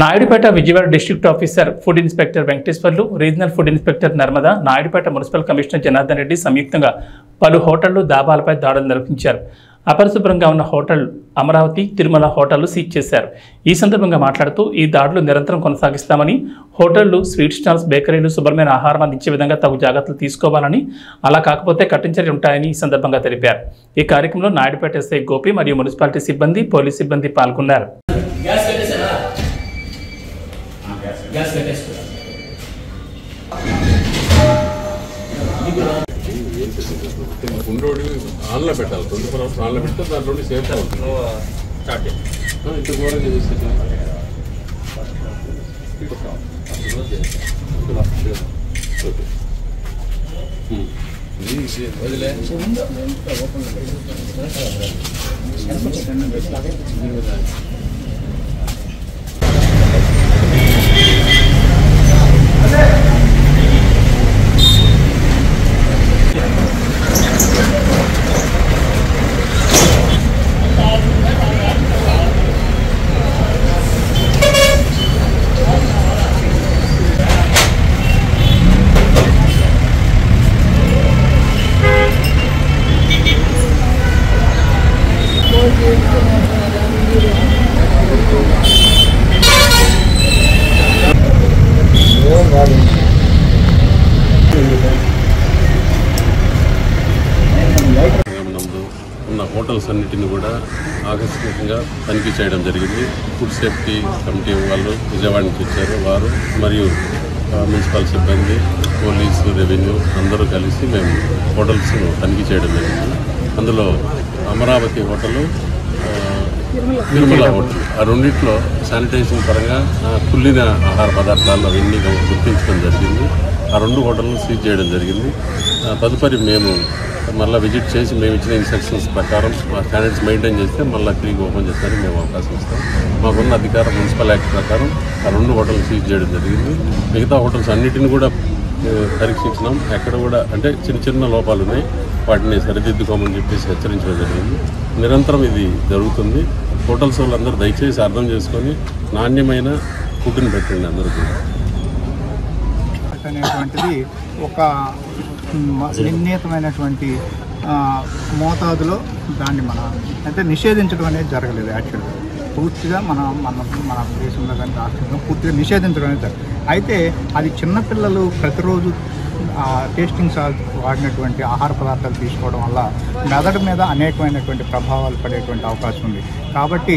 Naidupeta Vijayawada district officer food inspector Venkateswarlu, regional food inspector Narmada, Naidupeta municipal commissioner Janardhan Reddy సంయుక్తంగా పలు హోటళ్లు, దాబాలపై దాడులు నిర్వహించారు. అపరిశుభ్రంగా ఉన్న హోటల్ అమరావతి, తిరుమల హోటళ్లు సీజ్ చేశారు. ఈ సందర్భంగా మాట్లాడుతూ ఈ దాడులు నిరంతరం కొనసాగిస్తామని, హోటళ్లు, స్వీట్ స్టాల్స్, బేకరీలు శుభ్రమైన ఆహారం అందించే విధంగా తగు జాగ్రత్తలు తీసుకోవాలని, అలా కాకపోతే కఠిన చర్యలు ఉంటాయని ఈ సందర్భంగా తెలిపారు. ఈ కార్యక్రమంలో నాయుడుపేట ఎస్ఐ గోపి మరియు మున్సిపాలిటీ సిబ్బంది, పోలీస్ సిబ్బంది పాల్గొన్నారు. ఆన్లో పెట్టాలి, 24 hours ఆన్లో పెడితే దాంట్లో సేఫ్ అవుతుంది. ఇంత ఘోరంగా చేసేది వదిలే ఉన్న హోటల్స్ అన్నిటిని కూడా ఆకస్మికంగా తనిఖీ చేయడం జరిగింది. ఫుడ్ సేఫ్టీ కమిటీ వాళ్ళు విజయవాడ నుంచి వచ్చారు. వారు మరియు మున్సిపల్ సిబ్బంది, పోలీసు, రెవెన్యూ అందరూ కలిసి మేము హోటల్స్ను తనిఖీ చేయడం జరిగింది. అందులో అమరావతి హోటలు, తిరుమల హోటల్, ఆ రెండింటిలో శానిటైజేషన్ పరంగా కుళ్ళిన ఆహార పదార్థాలు అవన్నీ గుర్తించడం జరిగింది. ఆ 2 హోటళ్లను సీజ్ చేయడం జరిగింది. తదుపరి మేము మళ్ళీ విజిట్ చేసి మేము ఇచ్చిన ఇన్స్ట్రక్షన్స్ ప్రకారం స్టాండర్డ్స్ మెయింటైన్ చేస్తే మళ్ళీ తిరిగి ఓపెన్ చేస్తానికి మేము అవకాశం ఇస్తాం. మాకున్న అధికారం మున్సిపల్ యాక్ట్ ప్రకారం ఆ 2 హోటల్స్ సీజ్ చేయడం జరిగింది. మిగతా హోటల్స్ అన్నిటిని కూడా పరీక్షించినాం. ఎక్కడ కూడా అంటే చిన్న చిన్న లోపాలు ఉన్నాయి, వాటిని సరిదిద్దుకోమని చెప్పేసి హెచ్చరించడం జరిగింది. నిరంతరం ఇది జరుగుతుంది. హోటల్స్ వాళ్ళందరూ దయచేసి అర్థం చేసుకొని నాణ్యమైన ఫుడ్ని పెట్టండి అందరికీ అనేటువంటిది ఒక నిర్ణీతమైనటువంటి మోతాదులో దాన్ని అంటే నిషేధించడం అనేది జరగలేదు. యాక్చువల్గా పూర్తిగా మన దేశంలో కానీ రాష్ట్రంలో పూర్తిగా నిషేధించడం అనేది జరగదు. అయితే అది చిన్నపిల్లలు ప్రతిరోజు టేస్టింగ్ సాల్ట్ వాడినటువంటి ఆహార పదార్థాలు తీసుకోవడం వల్ల మెదడు మీద అనేకమైనటువంటి ప్రభావాలు పడేటువంటి అవకాశం ఉంది. కాబట్టి